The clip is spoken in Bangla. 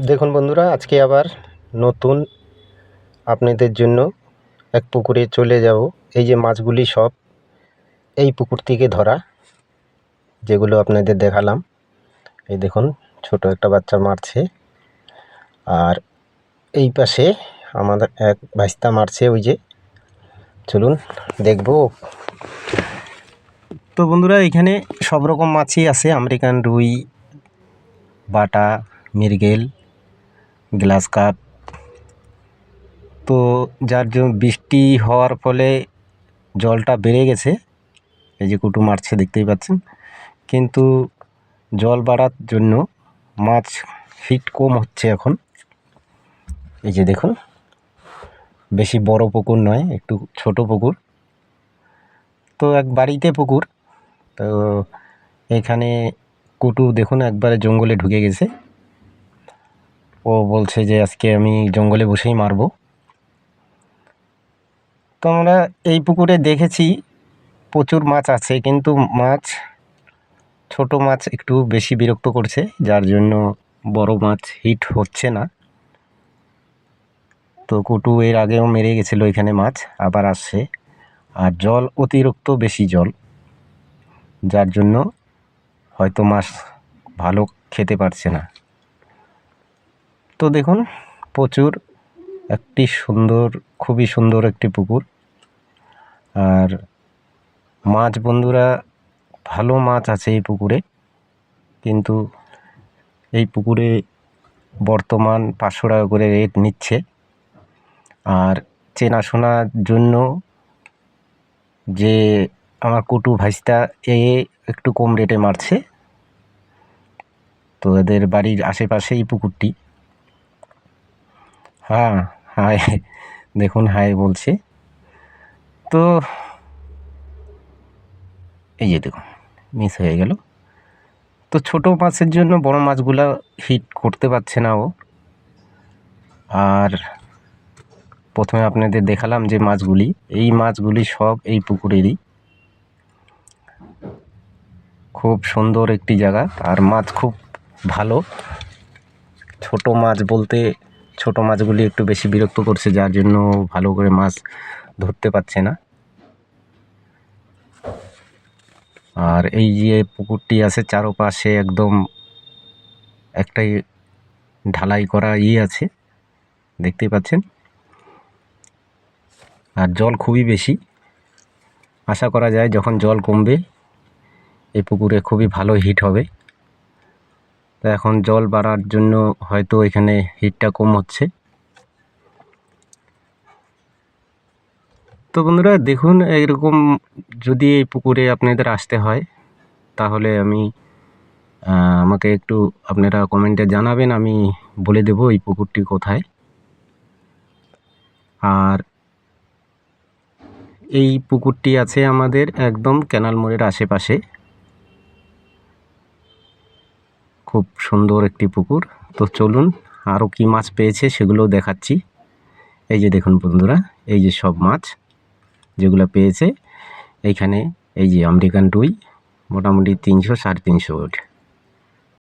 দেখুন বন্ধুরা, আজকে আবার নতুন আপনাদের জন্য এক পুকুরে চলে যাব। এই যে মাছগুলি সব এই পুকুর থেকে ধরা, যেগুলো আপনাদের দেখালাম। এই দেখুন, ছোট একটা বাচ্চা মারছে, আর এই পাশে আমাদের এক ভাইস্তা মারছে। ওই যে, চলুন দেখব। তো বন্ধুরা, এখানে সব রকম মাছই আছে, আমেরিকান রুই, বাটা, মৃগেল, গ্লাস কাপ। তো যার জন্য বৃষ্টি হওয়ার ফলে জলটা বেড়ে গেছে। এই যে কুটু মারছে, দেখতেই পাচ্ছেন। কিন্তু জল বাড়ার জন্য মাছ হিট কম হচ্ছে এখন। এই যে দেখুন, বেশি বড় পুকুর নয়, একটু ছোট পুকুর। তো এক বাড়িতে পুকুর। তো এখানে কুটু দেখুন একবারে জঙ্গলে ঢুকে গেছে। ও বলছে যে আজকে আমি জঙ্গলে বসেই মারবো। তো আমরা এই পুকুরে দেখেছি প্রচুর মাছ আছে, কিন্তু ছোট মাছ একটু বেশি বিরক্ত করছে, যার জন্য বড় মাছ হিট হচ্ছে না। তো কুটু এর আগেও মেরে গেছিলো এখানে মাছ, আবার আসছে। আর জল অতিরিক্ত বেশি জল, যার জন্য হয়তো মাছ ভালো খেতে পারছে না। তো দেখুন, প্রচুর একটি সুন্দর, খুবই সুন্দর একটি পুকুর। আর মাছ বন্ধুরা, ভালো মাছ আছে এই পুকুরে। কিন্তু এই পুকুরে বর্তমান 500 টাকা করে রেট নিচ্ছে। আর চেনাশোনার জন্য যে আমার কুটু ভাইস্তা একটু কম রেটে মারছে। তো এদের বাড়ির আশেপাশেই পুকুরটি। হ্যাঁ, হাই দেখুন, হাই বলছে। তো এই যে দেখুন, মিস হয়ে গেল। তো ছোট মাছের জন্য বড় মাছগুলা হিট করতে পারছে না ও। আর প্রথমে আপনাদের দেখালাম যে মাছগুলি, এই মাছগুলি সব এই পুকুরেরই। খুব সুন্দর একটি জায়গা, আর মাছ খুব ভালো। ছোট মাছ বলতে, ছোট মাছগুলি একটু বেশি বিরক্ত করছে, যার জন্য ভালো করে মাছ ধরতে পারছে না। আর এই যে পুকুরটি আছে, চারপাশে একদম একটাই ঢালাই করা আছে, দেখতেই পাচ্ছেন। আর জল খুবই বেশি। আশা করা যায় যখন জল কমবে এই পুকুরে খুবই ভালো হিট হবে। তো এখন জল বাড়ার জন্য হয়তো এখানে হিটটা কম হচ্ছে। তো বন্ধুরা দেখুন, এরকম যদি এই পুকুরে আপনাদের আসতে হয়, তাহলে আমাকে একটু আপনারা কমেন্টে জানাবেন, আমি বলে দেব এই পুকুরটি কোথায়। আর এই পুকুরটি আছে আমাদের একদম ক্যানাল মোড়ের আশেপাশে। খুব সুন্দর একটি পুকুর। তো চলুন আরও কি মাছ পেয়েছে সেগুলো দেখাচ্ছি। এই যে দেখুন বন্ধুরা, এই যে সব মাছ যেগুলো পেয়েছে এইখানে। এই যে আমেরিকান রুই মোটামুটি 300 350